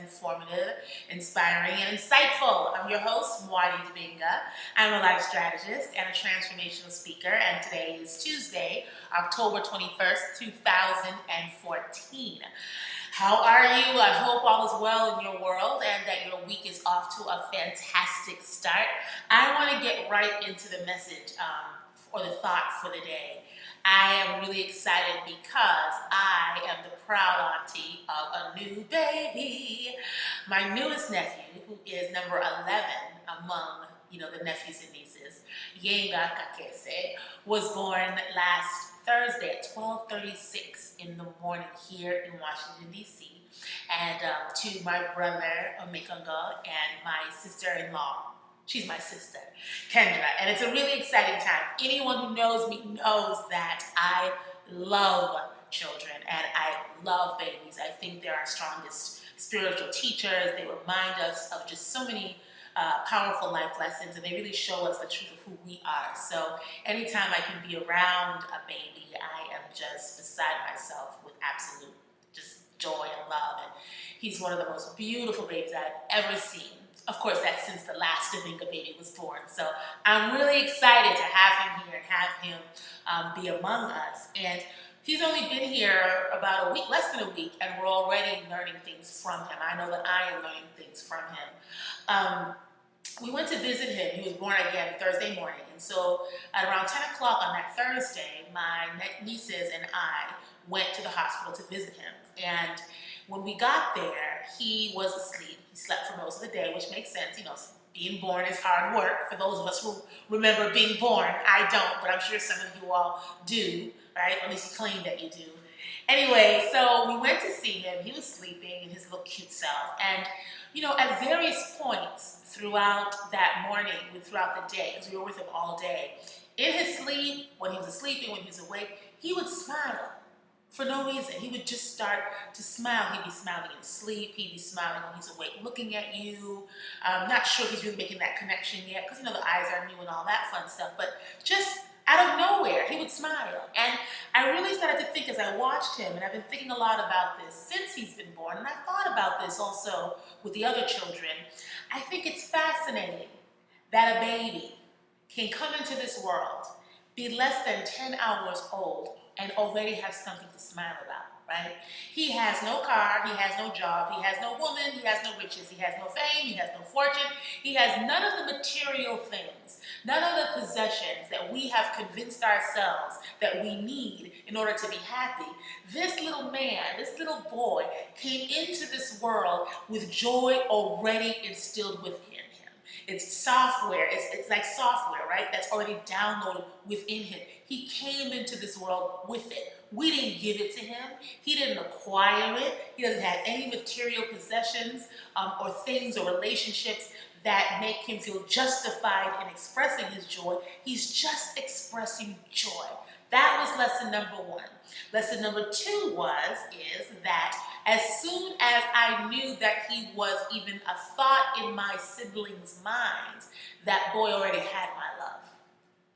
informative, inspiring, and insightful. I'm your host, Muadi. I'm a life strategist and a transformational speaker, and today is Tuesday, October 21st, 2014. How are you? I hope all is well in your world and that your week is off to a fantastic start. I want to get right into the message or the thought for the day. I am really excited because I am the proud auntie of a new baby. My newest nephew, who is number 11 among the nephews and nieces, Yenga Kakese, was born last Thursday at 12:36 in the morning here in Washington, D.C. And to my brother, Omekongo, and my sister-in-law, she's my sister, Kendra. And it's a really exciting time. Anyone who knows me knows that I love children and I love babies. I think they're our strongest spiritual teachers. They remind us of just so many powerful life lessons, and they really show us the truth of who we are. So anytime I can be around a baby, I am just beside myself with absolute just joy and love. And he's one of the most beautiful babies I've ever seen. Of course, that's since the last Dominga baby was born. So I'm really excited to have him here and have him be among us. And he's only been here about a week, less than a week, and we're already learning things from him. I know that I am learning things from him. We went to visit him. He was born again Thursday morning. And so at around 10 o'clock on that Thursday, my nieces and I went to the hospital to visit him. And when we got there, he was asleep. He slept for most of the day, which makes sense. Being born is hard work. For those of us who remember being born, I don't, but I'm sure some of you all do, right? At least you claim that you do. Anyway, so we went to see him. He was sleeping in his little cute self. And, at various points throughout that morning, throughout the day, because we were with him all day, in his sleep, when he was asleep and when he was awake, he would smile. For no reason. He would just start to smile. He'd be smiling in sleep. He'd be smiling when he's awake, looking at you. Not sure if he's really making that connection yet, because the eyes are new and all that fun stuff. But just out of nowhere, he would smile. And I really started to think as I watched him, and I've been thinking a lot about this since he's been born, and I thought about this also with the other children. I think it's fascinating that a baby can come into this world, be less than 10 hours old, and already have something to smile about, right? He has no car, he has no job, he has no woman, he has no riches, he has no fame, he has no fortune, he has none of the material things, none of the possessions that we have convinced ourselves that we need in order to be happy. This little man, this little boy came into this world with joy already instilled within him. It's software, it's like software, right? That's already downloaded within him. He came into this world with it. We didn't give it to him. He didn't acquire it. He doesn't have any material possessions or things or relationships that make him feel justified in expressing his joy. He's just expressing joy. That was lesson number 1. Lesson number 2 is that as soon as I knew that he was even a thought in my siblings' minds, that boy already had my love.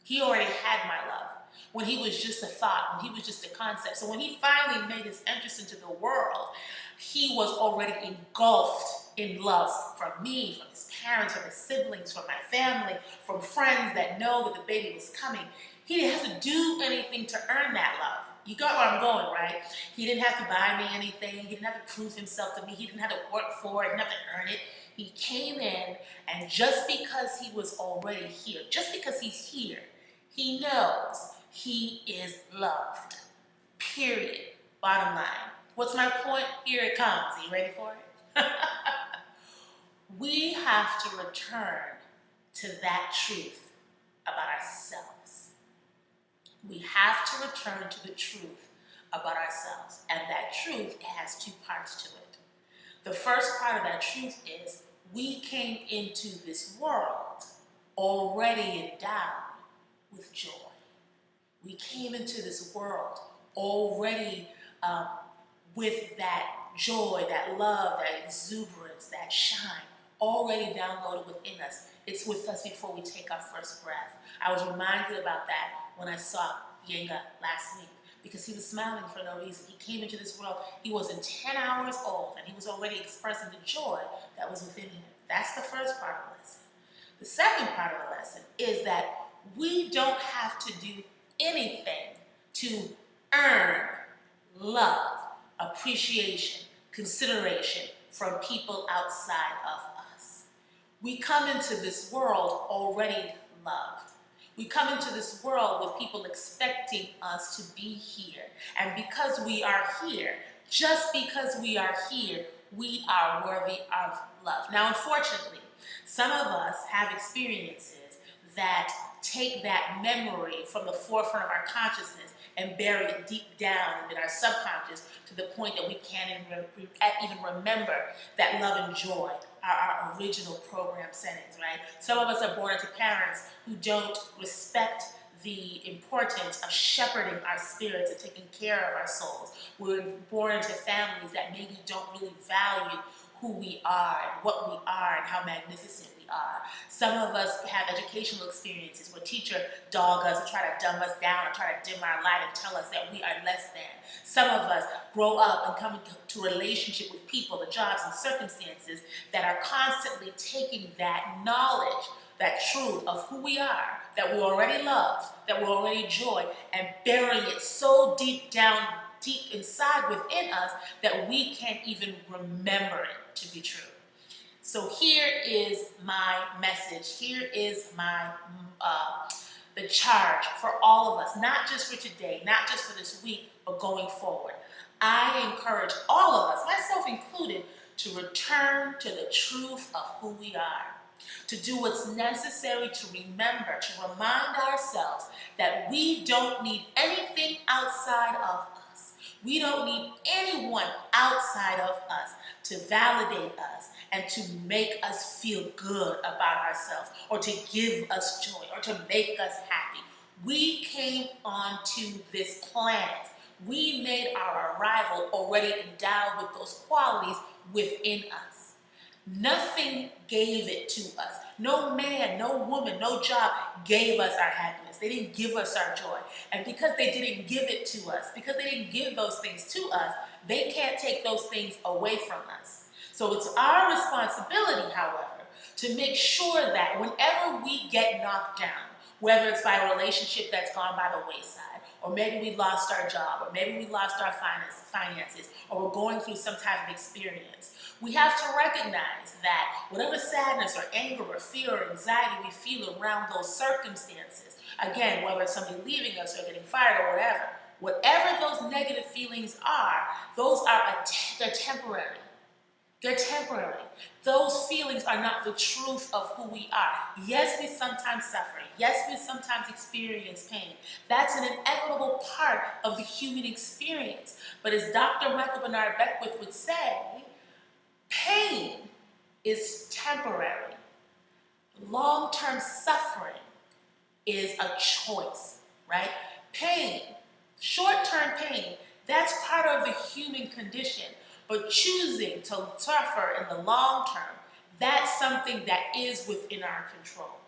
He already had my love. When he was just a thought, when he was just a concept. So when he finally made his entrance into the world, he was already engulfed in love from me, from his parents, from his siblings, from my family, from friends that know that the baby was coming. He didn't have to do anything to earn that love. You got where I'm going, right? He didn't have to buy me anything. He didn't have to prove himself to me. He didn't have to work for it. He didn't have to earn it. He came in, and just because he was already here, just because he's here, he knows he is loved. Period. Bottom line. What's my point? Here it comes. Are you ready for it? We have to return to that truth about ourselves. We have to return to the truth about ourselves. And that truth, it has 2 parts to it. The first part of that truth is we came into this world already endowed with joy. We came into this world already with that joy, that love, that exuberance, that shine, already downloaded within us. It's with us before we take our first breath. I was reminded about that when I saw Yenga last week. because he was smiling for no reason. He came into this world, he wasn't 10 hours old, and he was already expressing the joy that was within him. That's the first part of the lesson. The second part of the lesson is that we don't have to do anything to earn love, appreciation, consideration from people outside of us. We come into this world already loved. We come into this world with people expecting us to be here. And because we are here, just because we are here, we are worthy of love. Now, unfortunately, some of us have experiences that take that memory from the forefront of our consciousness and bury it deep down in our subconscious to the point that we can't even remember that love and joy are our original program settings, right? Some of us are born into parents who don't respect the importance of shepherding our spirits and taking care of our souls. We're born into families that maybe don't really value who we are and what we are and how magnificent we are. Some of us have educational experiences where teachers dog us and try to dumb us down and try to dim our light and tell us that we are less than. Some of us grow up and come into a relationship with people, the jobs and circumstances that are constantly taking that knowledge, that truth of who we are, that we already love, that we already enjoy, and burying it so deep down, deep inside within us that we can't even remember it to be true. So here is my message. Here is my the charge for all of us, not just for today, not just for this week, but going forward. I encourage all of us, myself included, to return to the truth of who we are, to do what's necessary to remember, to remind ourselves that we don't need anything outside of us. We don't need anyone outside of us to validate us and to make us feel good about ourselves or to give us joy or to make us happy. We came onto this planet. We made our arrival already endowed with those qualities within us. Nothing gave it to us. No man, no woman, no job gave us our happiness. They didn't give us our joy. And because they didn't give it to us, because they didn't give those things to us, they can't take those things away from us. So it's our responsibility, however, to make sure that whenever we get knocked down, whether it's by a relationship that's gone by the wayside, or maybe we lost our job, or maybe we lost our finances, or we're going through some type of experience, we have to recognize that whatever sadness or anger or fear or anxiety we feel around those circumstances, again, whether it's somebody leaving us or getting fired or whatever those negative feelings are, those are they're temporary. They're temporary. Those feelings are not the truth of who we are. Yes, we sometimes suffer. Yes, we sometimes experience pain. That's an inevitable part of the human experience. But as Dr. Michael Bernard Beckwith would say, pain is temporary. Long-term suffering is a choice, right? Pain, short-term pain, that's part of the human condition. But choosing to suffer in the long term, that's something that is within our control.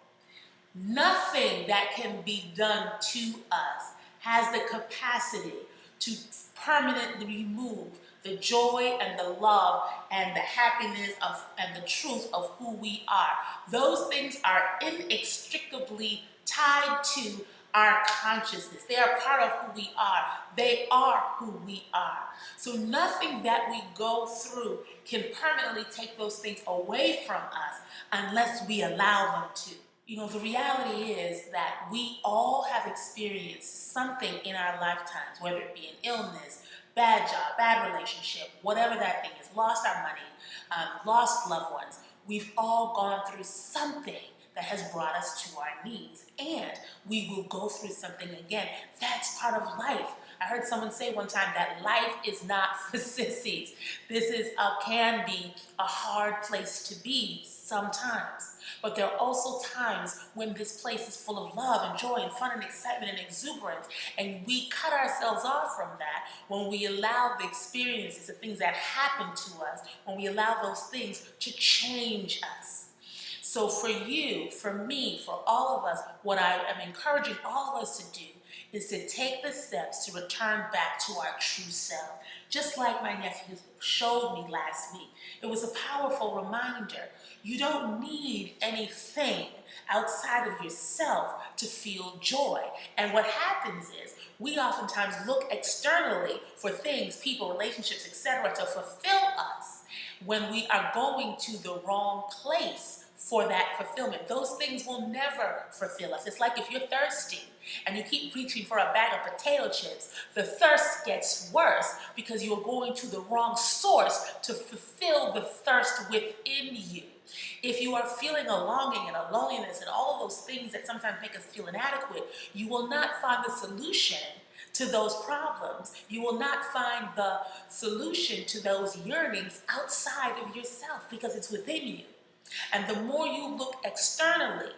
Nothing that can be done to us has the capacity to permanently remove the joy and the love and the happiness and the truth of who we are. Those things are inextricably tied to our consciousness. They are part of who we are. They are who we are. So nothing that we go through can permanently take those things away from us unless we allow them to. You know, the reality is that we all have experienced something in our lifetimes, whether it be an illness, bad job, bad relationship, whatever that thing is, lost our money, lost loved ones. We've all gone through something that has brought us to our knees, and we will go through something again. That's part of life. I heard someone say one time that life is not for sissies. This can be a hard place to be sometimes, but there are also times when this place is full of love and joy and fun and excitement and exuberance, and we cut ourselves off from that when we allow the experiences, the things that happen to us, when we allow those things to change us. So for you, for me, for all of us, what I am encouraging all of us to do is to take the steps to return back to our true self. Just like my nephew showed me last week, it was a powerful reminder. You don't need anything outside of yourself to feel joy. And what happens is we oftentimes look externally for things, people, relationships, etc., to fulfill us when we are going to the wrong place for that fulfillment. Those things will never fulfill us. It's like if you're thirsty and you keep reaching for a bag of potato chips, the thirst gets worse because you're going to the wrong source to fulfill the thirst within you. If you are feeling a longing and a loneliness and all of those things that sometimes make us feel inadequate, you will not find the solution to those problems. You will not find the solution to those yearnings outside of yourself because it's within you. And the more you look externally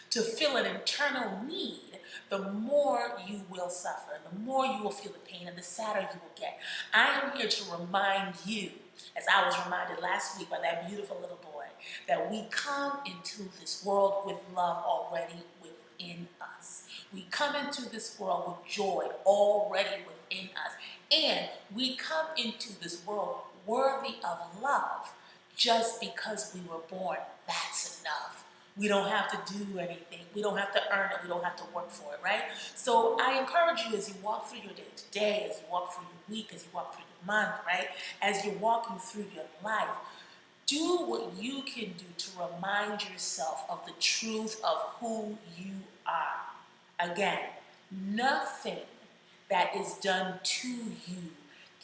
to fill an internal need, the more you will suffer, the more you will feel the pain, and the sadder you will get. I am here to remind you, as I was reminded last week by that beautiful little boy, that we come into this world with love already within us. We come into this world with joy already within us. And we come into this world worthy of love just because we were born. That's enough. We don't have to do anything. We don't have to earn it. We don't have to work for it, right? So I encourage you as you walk through your day-to-day, as you walk through your week, as you walk through your month, right? As you're walking through your life, do what you can do to remind yourself of the truth of who you are. Again, nothing that is done to you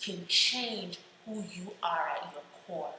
can change who you are at your core.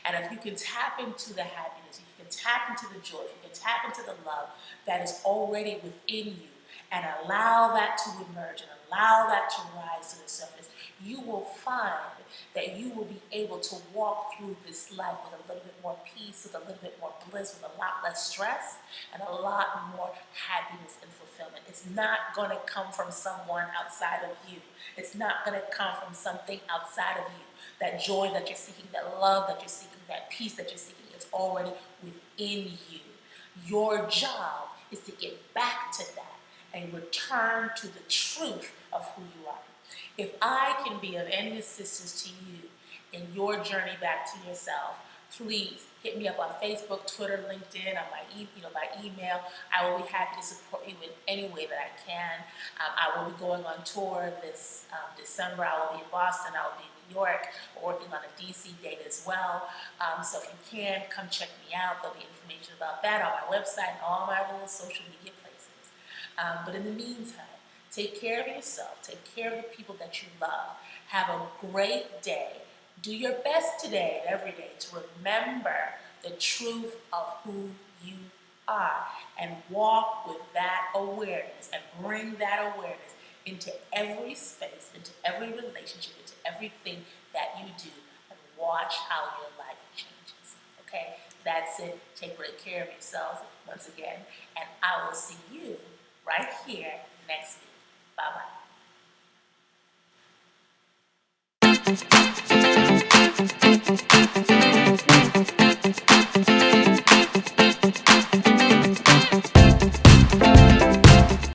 And if you can tap into the happiness, if you can tap into the joy, if you can tap into the love that is already within you and allow that to emerge and allow that to rise to the surface, you will find that you will be able to walk through this life with a little bit more peace, with a little bit more bliss, with a lot less stress, and a lot more happiness and fulfillment. It's not going to come from someone outside of you. It's not going to come from something outside of you. That joy that you're seeking, that love that you're seeking, that peace that you're seeking is already within you. Your job is to get back to that and return to the truth of who you are. If I can be of any assistance to you in your journey back to yourself, please hit me up on Facebook, Twitter, LinkedIn, on by email. I will be happy to support you in any way that I can. I will be going on tour this December. I will be in Boston. I will be in New York. We're working on a DC date as well. So if you can, come check me out. There'll be information about that on my website and all my little social media places. But in the meantime, take care of yourself. Take care of the people that you love. Have a great day. Do your best today and every day to remember the truth of who you are and walk with that awareness and bring that awareness into every space, into every relationship, into everything that you do, and watch how your life changes. Okay? That's it. Take great care of yourselves once again, and I will see you right here next week. Bye-bye.